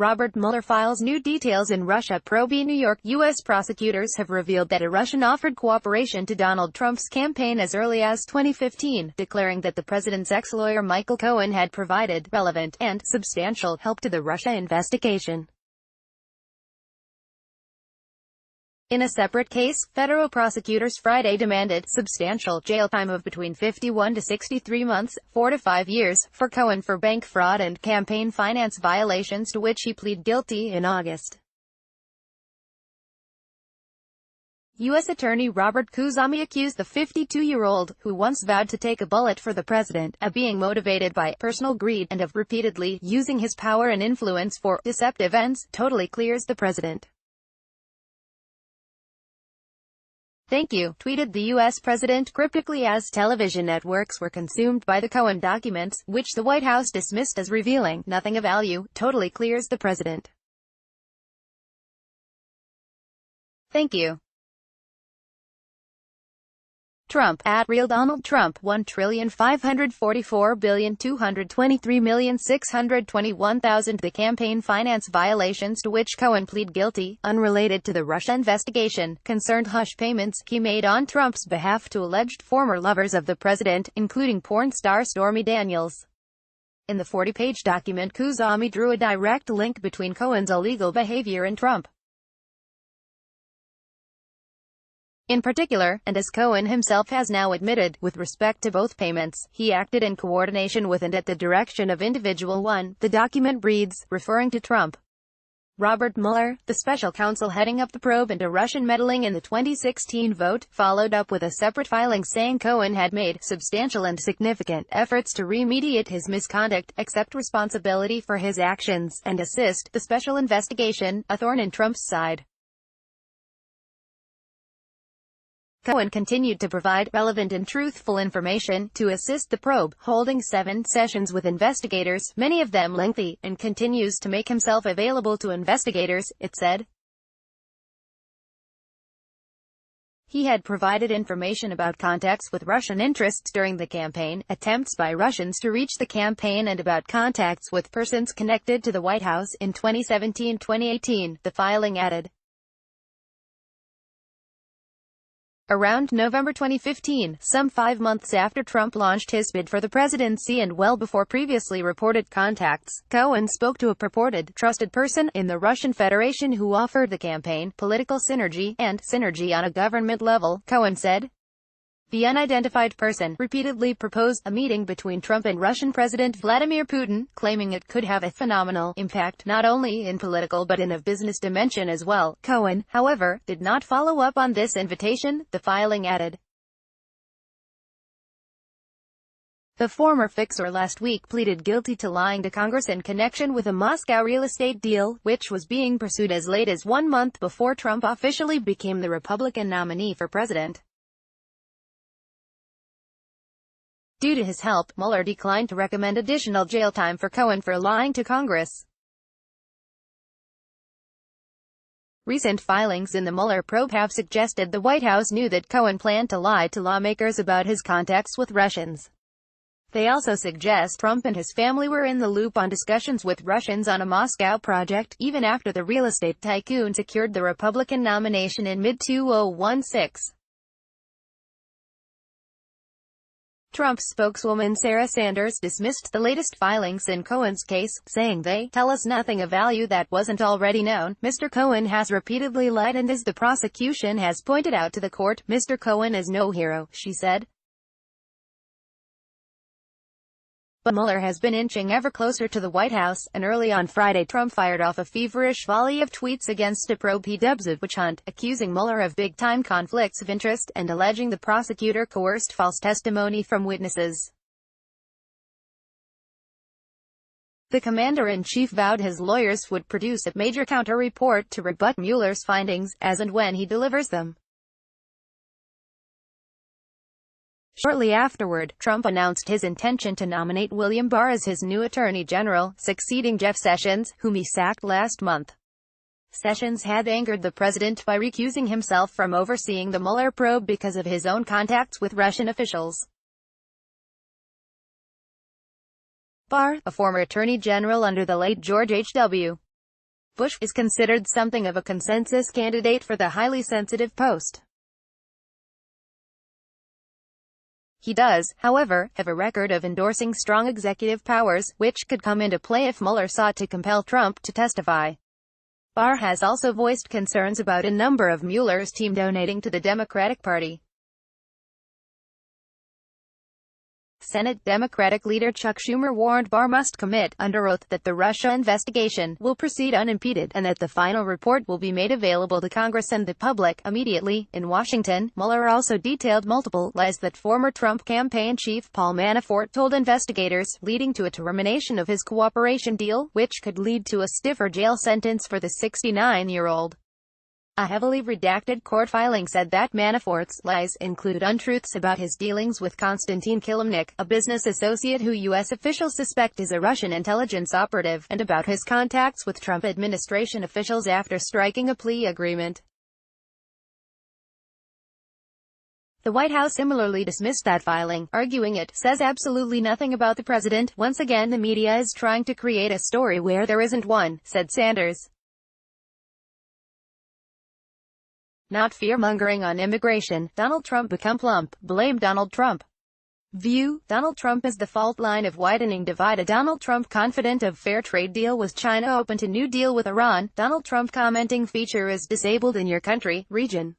Robert Mueller files new details in Russia probe. New York, U.S. prosecutors have revealed that a Russian offered cooperation to Donald Trump's campaign as early as 2015, declaring that the president's ex-lawyer Michael Cohen had provided relevant and substantial help to the Russia investigation. In a separate case, federal prosecutors Friday demanded substantial jail time of between 51 to 63 months, 4 to 5 years, for Cohen for bank fraud and campaign finance violations to which he pleaded guilty in August. U.S. Attorney Robert Khuzami accused the 52-year-old, who once vowed to take a bullet for the president, of being motivated by personal greed, and of repeatedly using his power and influence for deceptive ends. Totally clears the president. "Thank you," tweeted the U.S. president cryptically as television networks were consumed by the Cohen documents, which the White House dismissed as revealing nothing of value. Totally clears the president. "Thank you." Trump, at Real Donald Trump, 1,544,223,621,000. The campaign finance violations to which Cohen pleaded guilty, unrelated to the Russia investigation, concerned hush payments he made on Trump's behalf to alleged former lovers of the president, including porn star Stormy Daniels. In the 40-page document, Khuzami drew a direct link between Cohen's illegal behavior and Trump. In particular, and as Cohen himself has now admitted, with respect to both payments, he acted in coordination with and at the direction of individual one, the document reads, referring to Trump. Robert Mueller, the special counsel heading up the probe into Russian meddling in the 2016 vote, followed up with a separate filing saying Cohen had made substantial and significant efforts to remediate his misconduct, accept responsibility for his actions, and assist the special investigation, a thorn in Trump's side. Cohen continued to provide relevant and truthful information to assist the probe, holding 7 sessions with investigators, many of them lengthy, and continues to make himself available to investigators, it said. He had provided information about contacts with Russian interests during the campaign, attempts by Russians to reach the campaign, and about contacts with persons connected to the White House in 2017-2018, the filing added. Around November 2015, some 5 months after Trump launched his bid for the presidency and well before previously reported contacts, Cohen spoke to a purported trusted person in the Russian Federation who offered the campaign political synergy and synergy on a government level, Cohen said. The unidentified person repeatedly proposed a meeting between Trump and Russian President Vladimir Putin, claiming it could have a phenomenal impact not only in political but in a business dimension as well. Cohen, however, did not follow up on this invitation, the filing added. The former fixer last week pleaded guilty to lying to Congress in connection with a Moscow real estate deal, which was being pursued as late as 1 month before Trump officially became the Republican nominee for president. Due to his help, Mueller declined to recommend additional jail time for Cohen for lying to Congress. Recent filings in the Mueller probe have suggested the White House knew that Cohen planned to lie to lawmakers about his contacts with Russians. They also suggest Trump and his family were in the loop on discussions with Russians on a Moscow project, even after the real estate tycoon secured the Republican nomination in mid-2016. Trump's spokeswoman Sarah Sanders dismissed the latest filings in Cohen's case, saying they tell us nothing of value that wasn't already known. Mr. Cohen has repeatedly lied, and as the prosecution has pointed out to the court, Mr. Cohen is no hero, she said. But Mueller has been inching ever closer to the White House, and early on Friday Trump fired off a feverish volley of tweets against a probe he dubs a witch hunt, accusing Mueller of big-time conflicts of interest, and alleging the prosecutor coerced false testimony from witnesses. The commander-in-chief vowed his lawyers would produce a major counter-report to rebut Mueller's findings, as and when he delivers them. Shortly afterward, Trump announced his intention to nominate William Barr as his new attorney general, succeeding Jeff Sessions, whom he sacked last month. Sessions had angered the president by recusing himself from overseeing the Mueller probe because of his own contacts with Russian officials. Barr, a former attorney general under the late George H.W. Bush is considered something of a consensus candidate for the highly sensitive post. He does, however, have a record of endorsing strong executive powers, which could come into play if Mueller sought to compel Trump to testify. Barr has also voiced concerns about a number of Mueller's team donating to the Democratic Party. Senate Democratic leader Chuck Schumer warned Barr must commit, under oath, that the Russia investigation will proceed unimpeded, and that the final report will be made available to Congress and the public immediately. In Washington, Mueller also detailed multiple lies that former Trump campaign chief Paul Manafort told investigators, leading to a termination of his cooperation deal, which could lead to a stiffer jail sentence for the 69-year-old. A heavily redacted court filing said that Manafort's lies include untruths about his dealings with Konstantin Kilimnik, a business associate who U.S. officials suspect is a Russian intelligence operative, and about his contacts with Trump administration officials after striking a plea agreement. The White House similarly dismissed that filing, arguing it says absolutely nothing about the president. Once again, the media is trying to create a story where there isn't one, said Sanders. Not fear-mongering on immigration. Donald Trump become plump. Blame Donald Trump. View. Donald Trump is the fault line of widening divide. A Donald Trump confident of fair trade deal with China open to new deal with Iran. Donald Trump commenting feature is disabled in your country, region.